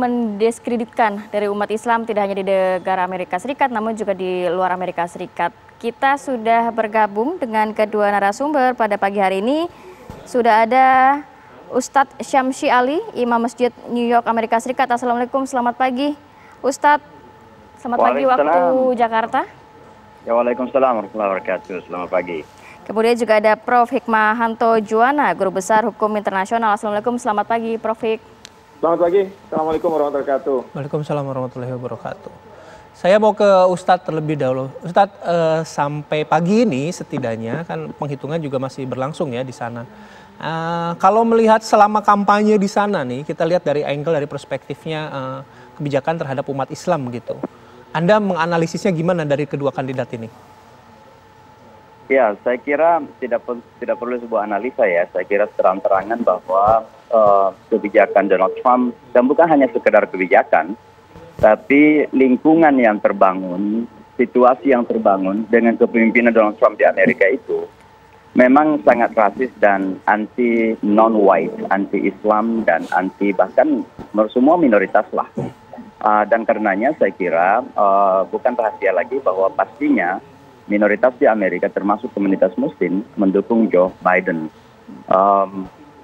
mendiskreditkan dari umat Islam tidak hanya di negara Amerika Serikat namun juga di luar Amerika Serikat. Kita sudah bergabung dengan kedua narasumber pada pagi hari ini. Sudah ada Ustadz Syamsi Ali, Imam Masjid New York, Amerika Serikat. Assalamualaikum, selamat pagi Ustadz. Selamat pagi waktu Jakarta. Ya, waalaikumsalam warahmatullahi wabarakatuh. Selamat pagi. Kemudian juga ada Prof. Hikmahanto Juwana, Guru Besar Hukum Internasional. Assalamualaikum, selamat pagi Prof. Hik. Selamat pagi. Assalamualaikum warahmatullahi wabarakatuh. Waalaikumsalam warahmatullahi wabarakatuh. Saya mau ke Ustadz terlebih dahulu. Ustadz, sampai pagi ini setidaknya kan penghitungan juga masih berlangsung ya di sana. Kalau melihat selama kampanye di sana nih, kita lihat dari angle, dari perspektifnya kebijakan terhadap umat Islam gitu. Anda menganalisisnya gimana dari kedua kandidat ini? Ya, saya kira tidak perlu sebuah analisa ya. Saya kira terang-terangan bahwa kebijakan Donald Trump, dan bukan hanya sekedar kebijakan, tapi lingkungan yang terbangun, situasi yang terbangun dengan kepemimpinan Donald Trump di Amerika itu memang sangat rasis dan anti non-white, anti-Islam dan anti bahkan semua minoritas lah. Dan karenanya saya kira bukan rahasia lagi bahwa pastinya minoritas di Amerika termasuk komunitas Muslim mendukung Joe Biden.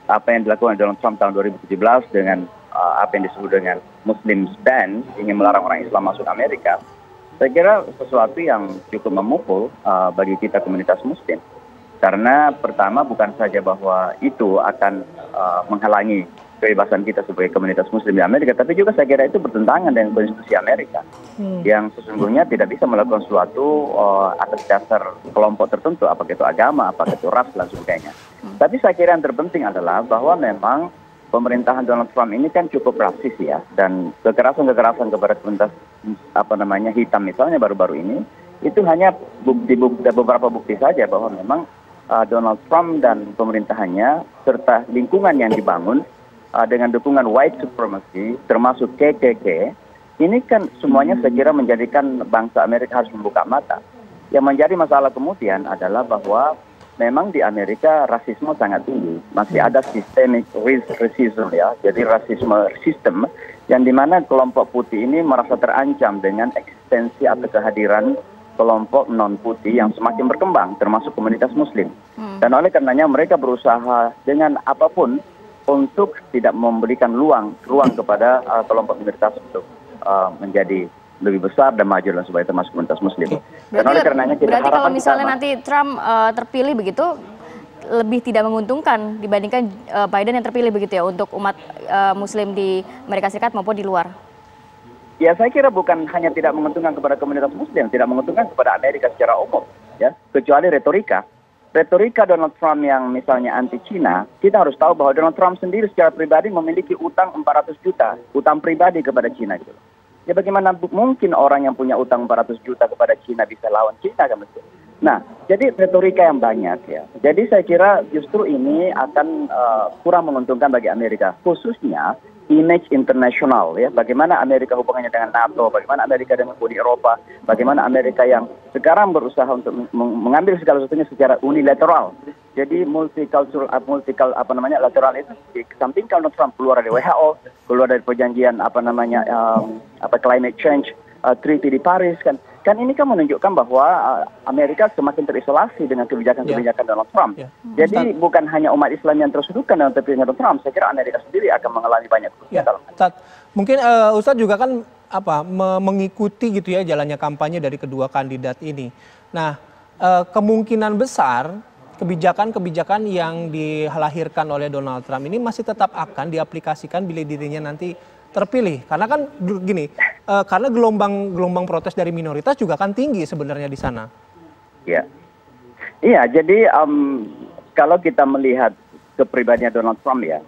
Apa yang dilakukan Donald Trump tahun 2017 dengan apa yang disebut dengan Muslim ban, ingin melarang orang Islam masuk Amerika, saya kira sesuatu yang cukup memukul bagi kita komunitas Muslim. Karena pertama bukan saja bahwa itu akan menghalangi kebebasan kita sebagai komunitas Muslim di Amerika, tapi juga saya kira itu bertentangan dengan konstitusi Amerika yang sesungguhnya tidak bisa melakukan sesuatu atas dasar kelompok tertentu, apakah itu agama, apakah itu ras dan sebagainya. Tapi saya kira yang terpenting adalah bahwa memang pemerintahan Donald Trump ini kan cukup rasis ya, dan kekerasan-kekerasan kepada komunitas hitam misalnya baru-baru ini itu hanya beberapa bukti saja bahwa memang Donald Trump dan pemerintahannya serta lingkungan yang dibangun dengan dukungan white supremacy termasuk KKK, ini kan semuanya saya kira menjadikan bangsa Amerika harus membuka mata. Yang menjadi masalah kemudian adalah bahwa memang di Amerika rasisme sangat tinggi, masih ada systemic racism ya, jadi rasisme sistem yang dimana kelompok putih ini merasa terancam dengan eksistensi atau kehadiran kelompok non putih yang semakin berkembang, termasuk komunitas Muslim. Dan oleh karenanya mereka berusaha dengan apapun untuk tidak memberikan ruang kepada kelompok minoritas untuk menjadi lebih besar dan maju dan sebagainya, termasuk komunitas Muslim. Dan oleh karenanya berarti kalau misalnya nanti Trump terpilih begitu lebih tidak menguntungkan dibandingkan Biden yang terpilih begitu ya untuk umat Muslim di Amerika Serikat maupun di luar. Ya, saya kira bukan hanya tidak menguntungkan kepada komunitas Muslim, tidak menguntungkan kepada Amerika secara umum, ya, kecuali retorika. Retorika Donald Trump yang misalnya anti Cina, kita harus tahu bahwa Donald Trump sendiri secara pribadi memiliki utang 400 juta, utang pribadi kepada Cina gitu. Ya bagaimana mungkin orang yang punya utang 400 juta kepada Cina bisa lawan Cina kan betul. Nah, jadi retorika yang banyak ya. Jadi saya kira justru ini akan kurang menguntungkan bagi Amerika, khususnya image internasional ya, bagaimana Amerika hubungannya dengan NATO, bagaimana Amerika dengan Uni Eropa, bagaimana Amerika yang sekarang berusaha untuk mengambil segala sesuatunya secara unilateral. Jadi lateral itu dikesampingkan Donald Trump keluar dari WHO, keluar dari perjanjian climate change treaty di Paris kan ini kan menunjukkan bahwa Amerika semakin terisolasi dengan kebijakan-kebijakan Donald Trump. Jadi bukan hanya umat Islam yang tersudutkan dengan terpilihnya Donald Trump, saya kira Amerika sendiri akan mengalami banyak kerugian. Mungkin Ustadz juga kan mengikuti gitu ya jalannya kampanye dari kedua kandidat ini. Nah, kemungkinan besar kebijakan-kebijakan yang dilahirkan oleh Donald Trump ini masih tetap akan diaplikasikan bila dirinya nanti terpilih, karena kan gini, karena gelombang protes dari minoritas juga kan tinggi sebenarnya di sana. Iya, jadi kalau kita melihat kepribadian Donald Trump ya,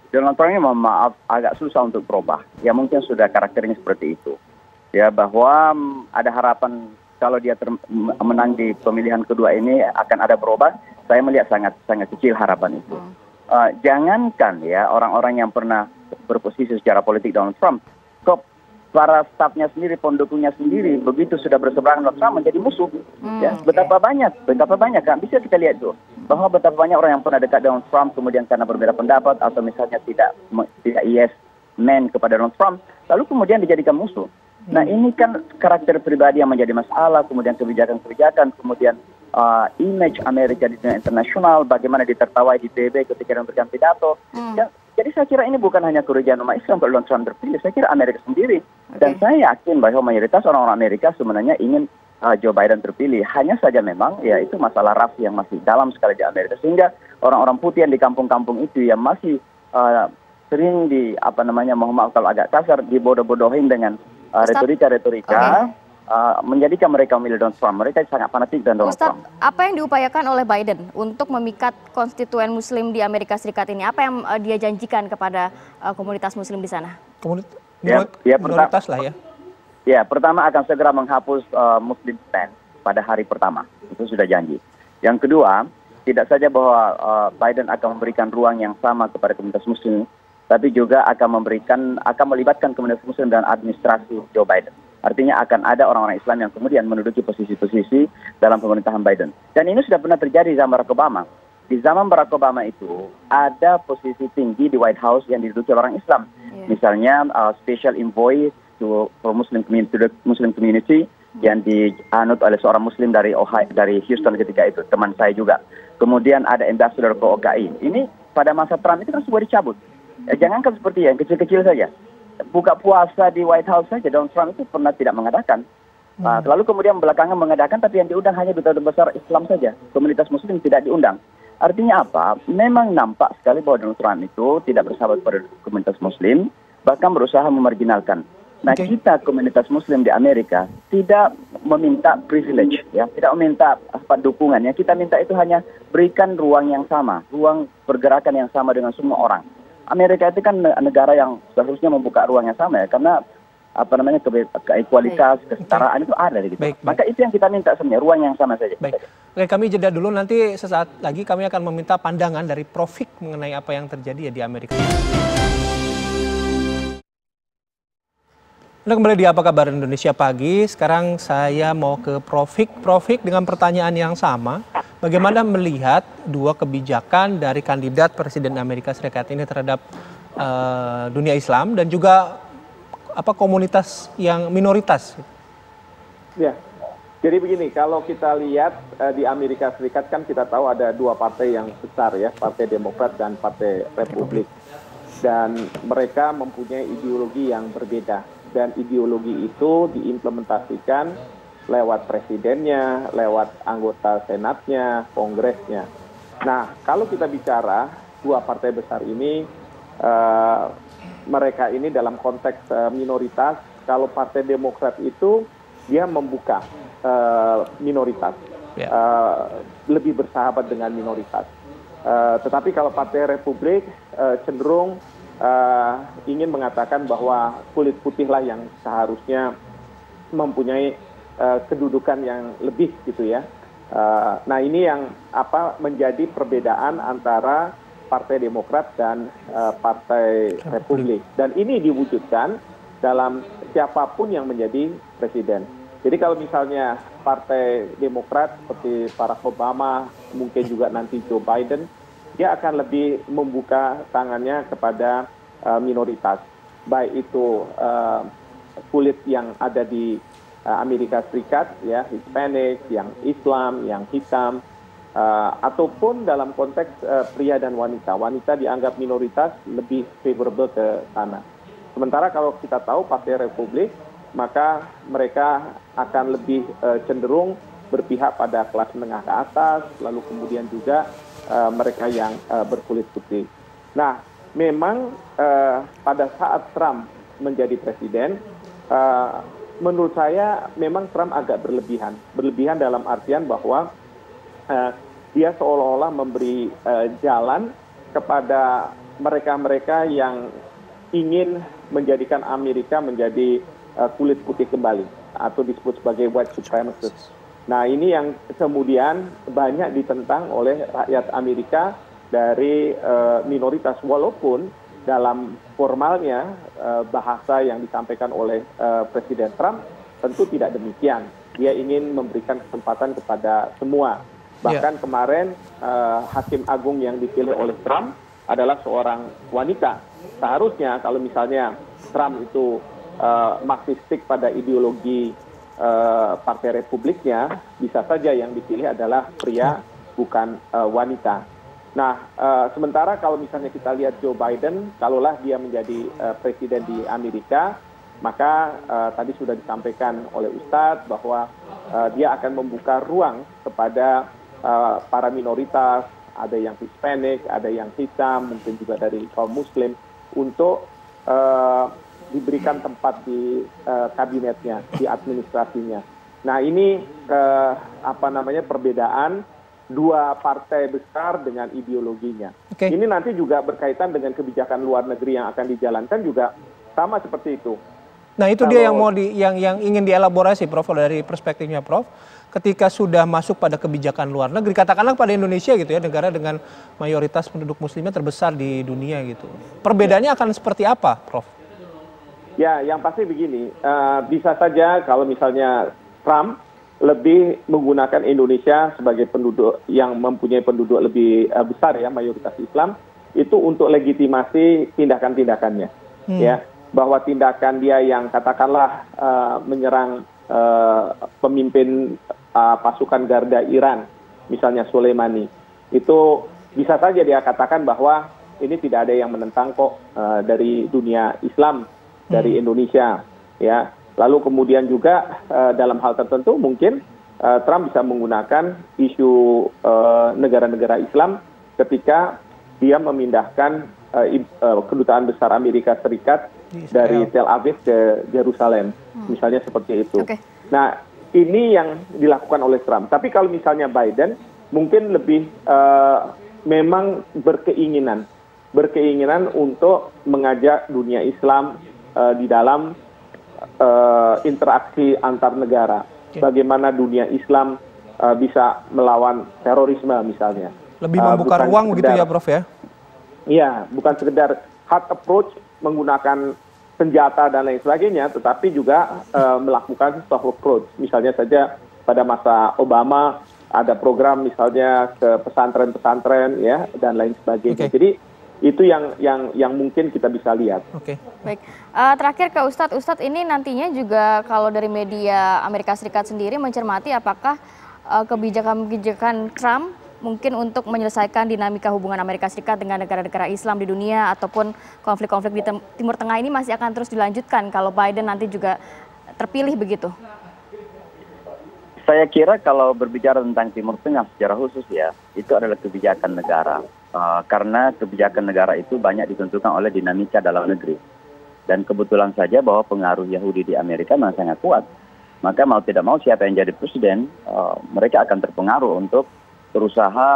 Donald Trump ini mohon maaf agak susah untuk berubah. Ya mungkin sudah karakternya seperti itu. Ya bahwa ada harapan kalau dia menang di pemilihan kedua ini akan ada berubah. Saya melihat sangat kecil harapan itu. Jangankan ya orang-orang yang pernah berposisi secara politik Donald Trump, kok para stafnya sendiri, pendukungnya sendiri, begitu sudah berseberangan Donald Trump menjadi musuh. Ya, betapa banyak kan bisa kita lihat tuh bahwa betapa banyak orang yang pernah dekat dengan Trump kemudian karena berbeda pendapat atau misalnya tidak yes men kepada Donald Trump, lalu kemudian dijadikan musuh. Nah ini kan karakter pribadi yang menjadi masalah, kemudian kebijakan-kebijakan, kemudian image Amerika di dunia internasional, bagaimana ditertawai di PBB ketika memberikan pidato. Jadi saya kira ini bukan hanya kerugian umat Islam kalau Donald Trump terpilih, saya kira Amerika sendiri. Dan saya yakin bahwa mayoritas orang-orang Amerika sebenarnya ingin Joe Biden terpilih. Hanya saja memang ya itu masalah ras yang masih dalam sekali di Amerika. Sehingga orang-orang putih yang di kampung-kampung itu yang masih sering mohon maaf kalau agak kasar, dibodoh-bodohin dengan retorika-retorika. Menjadikan mereka memilih Donald Trump. Mereka sangat fanatik dengan Donald Trump. Apa yang diupayakan oleh Biden untuk memikat konstituen Muslim di Amerika Serikat ini? Apa yang dia janjikan kepada komunitas Muslim di sana? Minoritas lah ya. Ya, pertama akan segera menghapus Muslim ban pada hari pertama. Itu sudah janji. Yang kedua, tidak saja bahwa Biden akan memberikan ruang yang sama kepada komunitas Muslim, tapi juga akan melibatkan komunitas Muslim dan administrasi Joe Biden. Artinya akan ada orang-orang Islam yang kemudian menduduki posisi-posisi dalam pemerintahan Biden. Dan ini sudah pernah terjadi di zaman Barack Obama. Di zaman Barack Obama itu ada posisi tinggi di White House yang diduduki orang Islam. Misalnya Special Envoy for Muslim Community yang dianut oleh seorang Muslim dari Houston ketika itu, teman saya juga. Kemudian ada Ambassador ke OKI. Ini pada masa Trump itu kan semua dicabut. Jangankan seperti yang kecil-kecil saja. Buka puasa di White House saja Donald Trump itu pernah tidak mengadakan. Lalu kemudian belakangan mengadakan, tapi yang diundang hanya duta-duta besar Islam saja. Komunitas Muslim tidak diundang. Artinya apa? Memang nampak sekali bahwa Donald Trump itu tidak bersahabat pada komunitas Muslim, bahkan berusaha memarginalkan. Nah, kita komunitas Muslim di Amerika tidak meminta privilege, ya, tidak meminta dukungan. Yang kita minta itu hanya berikan ruang yang sama, ruang pergerakan yang sama dengan semua orang. Amerika itu kan negara yang seharusnya membuka ruang yang sama ya, karena kualitas, kesetaraan itu ada gitu. Maka itu yang kita minta sebenarnya, ruang yang sama saja. Oke, kami jeda dulu, nanti sesaat lagi kami akan meminta pandangan dari Prof. Hik mengenai apa yang terjadi ya di Amerika. Anda kembali di Apa Kabar Indonesia Pagi. Sekarang saya mau ke Prof. Hik. Prof. Hik, dengan pertanyaan yang sama, bagaimana melihat dua kebijakan dari kandidat Presiden Amerika Serikat ini terhadap dunia Islam dan juga komunitas yang minoritas? Ya, jadi begini, kalau kita lihat di Amerika Serikat kan kita tahu ada dua partai yang besar ya, Partai Demokrat dan Partai Republik. Dan mereka mempunyai ideologi yang berbeda. Dan ideologi itu diimplementasikan lewat presidennya, lewat anggota senatnya, kongresnya. Nah, kalau kita bicara dua partai besar ini, mereka ini dalam konteks minoritas, kalau Partai Demokrat itu dia membuka minoritas, lebih bersahabat dengan minoritas. Tetapi kalau Partai Republik cenderung ingin mengatakan bahwa kulit putihlah yang seharusnya mempunyai kedudukan yang lebih gitu ya. Nah ini yang menjadi perbedaan antara Partai Demokrat dan Partai Republik. Dan ini diwujudkan dalam siapapun yang menjadi presiden. Jadi kalau misalnya Partai Demokrat seperti Barack Obama, mungkin juga nanti Joe Biden, dia akan lebih membuka tangannya kepada minoritas, baik itu kulit yang ada di Amerika Serikat, ya, Hispanic, yang Islam, yang hitam, ataupun dalam konteks pria dan wanita. Wanita dianggap minoritas, lebih favorable ke sana. Sementara kalau kita tahu Partai Republik, maka mereka akan lebih cenderung berpihak pada kelas menengah ke atas, lalu kemudian juga mereka yang berkulit putih. Nah, memang pada saat Trump menjadi presiden, menurut saya memang Trump agak berlebihan. Berlebihan dalam artian bahwa dia seolah-olah memberi jalan kepada mereka-mereka yang ingin menjadikan Amerika menjadi kulit putih kembali, atau disebut sebagai white supremacist. Nah ini yang kemudian banyak ditentang oleh rakyat Amerika dari minoritas, walaupun dalam formalnya bahasa yang disampaikan oleh Presiden Trump tentu tidak demikian. Dia ingin memberikan kesempatan kepada semua. Bahkan kemarin Hakim Agung yang dipilih oleh Trump adalah seorang wanita. seharusnya kalau misalnya Trump itu masih stick pada ideologi Partai Republiknya, bisa saja yang dipilih adalah pria, bukan wanita. Nah, sementara kalau misalnya kita lihat Joe Biden, kalaulah dia menjadi presiden di Amerika, maka tadi sudah disampaikan oleh Ustadz bahwa dia akan membuka ruang kepada para minoritas, ada yang Hispanic, ada yang hitam, mungkin juga dari kaum Muslim, untuk diberikan tempat di kabinetnya, di administrasinya. Nah, ini perbedaan dua partai besar dengan ideologinya. Ini nanti juga berkaitan dengan kebijakan luar negeri yang akan dijalankan juga sama seperti itu. Nah, itu dia yang yang ingin dielaborasi, Prof, dari perspektifnya Prof. Ketika sudah masuk pada kebijakan luar negeri, katakanlah pada Indonesia gitu ya, negara dengan mayoritas penduduk muslimnya terbesar di dunia gitu. Perbedaannya akan seperti apa, Prof? Ya, yang pasti begini, bisa saja kalau misalnya Trump lebih menggunakan Indonesia sebagai penduduk yang mempunyai penduduk lebih besar ya, mayoritas Islam, itu untuk legitimasi tindakan-tindakannya. Ya, bahwa tindakan dia yang katakanlah menyerang pemimpin pasukan Garda Iran, misalnya Soleimani, itu bisa saja dia katakan bahwa ini tidak ada yang menentang kok dari dunia Islam, dari Indonesia, ya. Lalu kemudian juga dalam hal tertentu mungkin Trump bisa menggunakan isu negara-negara Islam ketika dia memindahkan kedutaan besar Amerika Serikat dari Tel Aviv ke Yerusalem, misalnya seperti itu. Nah, ini yang dilakukan oleh Trump. Tapi kalau misalnya Biden mungkin lebih memang berkeinginan untuk mengajak dunia Islam di dalam interaksi antar negara. Bagaimana dunia Islam bisa melawan terorisme misalnya. Lebih membuka ruang begitu ya, Prof ya? Iya, bukan sekedar hard approach menggunakan senjata dan lain sebagainya, tetapi juga melakukan soft approach. Misalnya saja pada masa Obama ada program misalnya ke pesantren-pesantren ya dan lain sebagainya. Jadi itu yang mungkin kita bisa lihat. Baik, terakhir ke Ustadz ini nantinya juga kalau dari media Amerika Serikat sendiri mencermati apakah kebijakan Trump mungkin untuk menyelesaikan dinamika hubungan Amerika Serikat dengan negara-negara Islam di dunia ataupun konflik-konflik di Timur Tengah ini masih akan terus dilanjutkan kalau Biden nanti juga terpilih begitu? Saya kira kalau berbicara tentang Timur Tengah secara khusus ya, itu adalah kebijakan negara. Karena kebijakan negara itu banyak ditentukan oleh dinamika dalam negeri. Dan kebetulan saja bahwa pengaruh Yahudi di Amerika memang sangat kuat. Maka mau tidak mau siapa yang jadi presiden, mereka akan terpengaruh untuk berusaha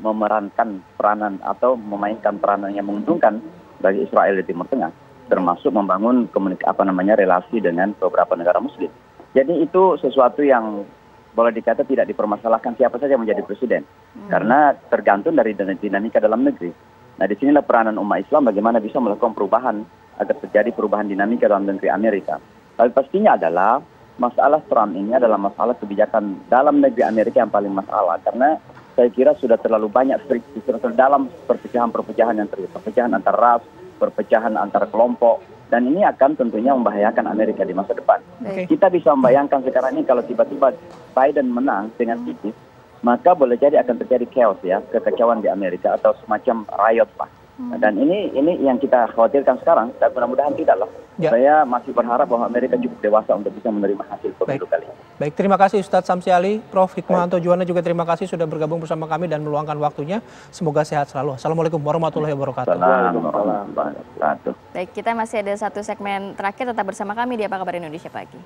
memerankan peranan atau memainkan peranan yang menguntungkan bagi Israel di Timur Tengah. Termasuk membangun relasi dengan beberapa negara muslim. Jadi itu sesuatu yang boleh dikata tidak dipermasalahkan siapa saja menjadi presiden. Karena tergantung dari dinamika dalam negeri. Nah, disinilah peranan umat Islam bagaimana bisa melakukan perubahan agar terjadi perubahan dinamika dalam negeri Amerika. Tapi pastinya adalah masalah Trump ini adalah masalah kebijakan dalam negeri Amerika yang paling masalah. Karena saya kira sudah terlalu banyak friksi, terlalu dalam perpecahan-perpecahan yang terjadi. Perpecahan antar ras, perpecahan antar kelompok. Dan ini akan tentunya membahayakan Amerika di masa depan. Kita bisa membayangkan sekarang ini kalau tiba-tiba Biden menang dengan tipis, maka boleh jadi akan terjadi chaos ya, kekacauan di Amerika atau semacam riot lah. Dan ini yang kita khawatirkan sekarang, dan mudah-mudahan tidak lah. Saya masih berharap bahwa Amerika cukup dewasa untuk bisa menerima hasil pemilu kali ini. Baik, terima kasih Ustadz Samsi Ali, Prof. Hikmahanto Juwana juga terima kasih sudah bergabung bersama kami dan meluangkan waktunya. Semoga sehat selalu. Assalamualaikum warahmatullahi wabarakatuh. Assalamualaikum warahmatullahi wabarakatuh. Baik, kita masih ada satu segmen terakhir, tetap bersama kami di Apa Kabar Indonesia Pagi.